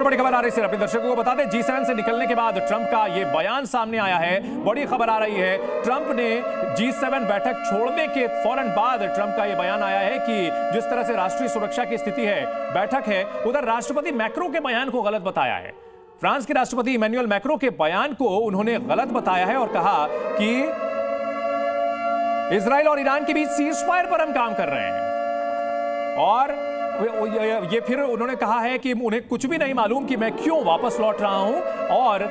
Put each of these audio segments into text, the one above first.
और बड़ी खबर आ रही है, अपने दर्शकों को बता दें, G7 से निकलने के बाद ट्रंप का ये बयान सामने आया है। बड़ी खबर आ रही है, ट्रंप ने G7 बैठक छोड़ने के फौरन बाद ट्रंप का ये बयान आया है कि जिस तरह से राष्ट्रीय सुरक्षा की स्थिति है, बैठक है, उधर राष्ट्रपति मैक्रो के बयान को गलत बताया है। फ्रांस के राष्ट्रपति इमैनुअल मैक्रो के बयान को उन्होंने गलत बताया है और कहा कि इजराइल और ईरान के बीच सीजफायर पर हम काम कर रहे हैं। और ये फिर उन्होंने कहा है कि उन्हें कुछ भी नहीं मालूम कि मैं क्यों वापस लौट रहा हूं। और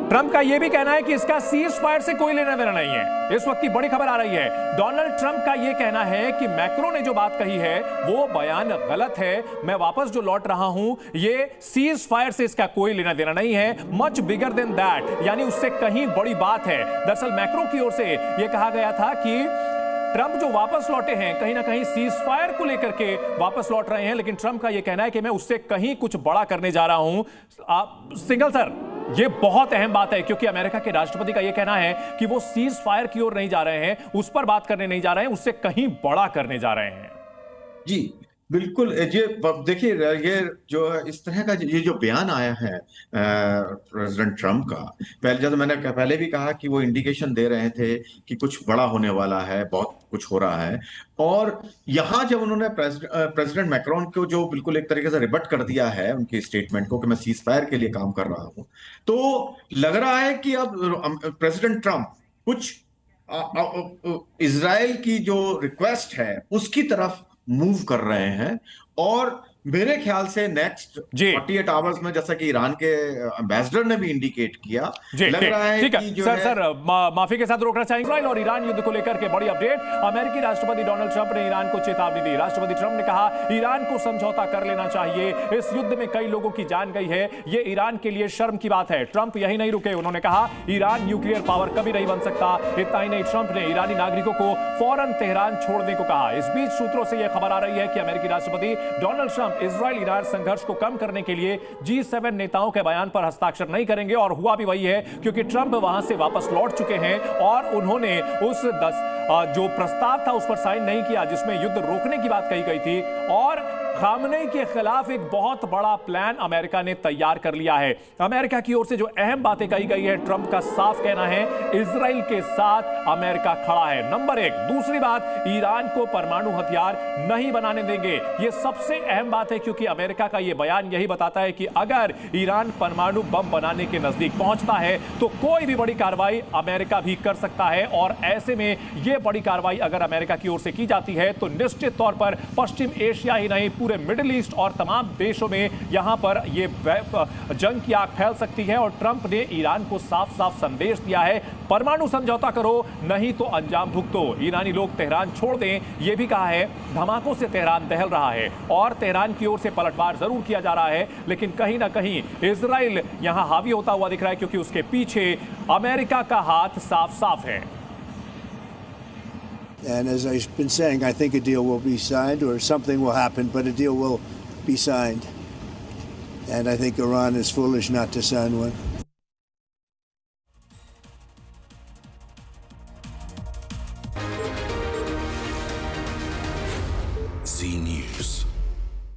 ट्रंप का यह भी कहना है कि इसका सीज फायर से कोई लेना देना नहीं है। इस वक्त की बड़ी खबर आ रही है, डोनाल्ड ट्रंप का यह कहना है कि मैक्रो ने जो बात कही है वो बयान गलत है, मैं वापस जो लौट रहा हूं ये सीज फायर से इसका कोई लेना देना नहीं है, मच बिगर देन दैट, यानी उससे कहीं बड़ी बात है। दरअसल मैक्रो की ओर से यह कहा गया था कि ट्रंप जो वापस लौटे हैं कहीं ना कहीं सीज फायर को लेकर के वापस लौट रहे हैं, लेकिन ट्रंप का यह कहना है कि मैं उससे कहीं कुछ बड़ा करने जा रहा हूं। सिंगल सर, यह बहुत अहम बात है क्योंकि अमेरिका के राष्ट्रपति का यह कहना है कि वो सीज फायर की ओर नहीं जा रहे हैं, उस पर बात करने नहीं जा रहे हैं, उससे कहीं बड़ा करने जा रहे हैं। जी बिल्कुल, ये देखिए, ये जो इस तरह का ये जो बयान आया है प्रेसिडेंट ट्रंप का, पहले जब मैंने पहले भी कहा कि वो इंडिकेशन दे रहे थे कि कुछ बड़ा होने वाला है, बहुत कुछ हो रहा है। और यहाँ जब उन्होंने प्रेसिडेंट मैक्रोन को जो बिल्कुल एक तरीके से रिबट कर दिया है उनकी स्टेटमेंट को कि मैं सीज फायर के लिए काम कर रहा हूँ, तो लग रहा है कि अब प्रेसिडेंट ट्रंप कुछ इजराइल की जो रिक्वेस्ट है उसकी तरफ मूव कर रहे हैं। और मेरे ख्याल से नेक्स्ट 48 आवर्स में, जैसा कि ईरान के एम्बेसडर ने भी इंडिकेट किया, लग रहा है कि जो सर माफी के साथ रोकना चाहेंगे। इजराइल और ईरान युद्ध को लेकर के बड़ी अपडेट, अमेरिकी राष्ट्रपति डोनाल्ड ट्रंप ने ईरान को चेतावनी दी। राष्ट्रपति ट्रंप ने कहा ईरान को समझौता कर लेना चाहिए, इस युद्ध में कई लोगों की जान गई है, ये ईरान के लिए शर्म की बात है। ट्रंप यही नहीं रुके, उन्होंने कहा ईरान न्यूक्लियर पावर कभी नहीं बन सकता। इतना ही नहीं, ट्रंप ने ईरानी नागरिकों को फौरन तेहरान छोड़ने को कहा। इस बीच सूत्रों से यह खबर आ रही है कि अमेरिकी राष्ट्रपति डोनाल्ड ट्रंप इजराइल ईरान संघर्ष को कम करने के लिए G7 नेताओं के बयान पर हस्ताक्षर नहीं करेंगे। और हुआ भी वही है क्योंकि ट्रंप वहां से वापस लौट चुके हैं और उन्होंने उस जो प्रस्ताव था उस पर साइन नहीं किया जिसमें युद्ध रोकने की बात कही गई थी। और खामनेई के खिलाफ एक बहुत बड़ा प्लान अमेरिका ने तैयार कर लिया है। अमेरिका की ओर से जो अहम बातें कही गई है, ट्रंप का साफ कहना है इजराइल के साथ अमेरिका खड़ा है, नंबर एक। दूसरी बात, ईरान को परमाणु हथियार नहीं बनाने देंगे। यह सबसे अहम बात है क्योंकि अमेरिका का यह बयान यही बताता है कि अगर ईरान परमाणु बम बनाने के नजदीक पहुंचता है तो कोई भी बड़ी कार्रवाई अमेरिका भी कर सकता है। और ऐसे में यह बड़ी कार्रवाई अगर अमेरिका की ओर से की जाती है तो निश्चित तौर पर पश्चिम एशिया ही नहीं, पूरे मिडिल ईस्ट और तमाम देशों में यहां पर यह जंग की आग फैल सकती है। और ट्रंप ने ईरान को साफ साफ संदेश दिया है, परमाणु समझौता करो नहीं तो अंजाम भुगतो। ईरानी लोग तेहरान छोड़ दें, यह भी कहा है। धमाकों से तेहरान दहल रहा है और तेहरान की ओर से पलटवार जरूर किया जा रहा है, लेकिन कहीं ना कहीं इजराइल यहां हावी होता हुआ दिख रहा है क्योंकि उसके पीछे अमेरिका का हाथ साफ साफ है। And as I've been saying, I think a deal will be signed or something will happen, but a deal will be signed. And I think Iran is foolish not to sign one.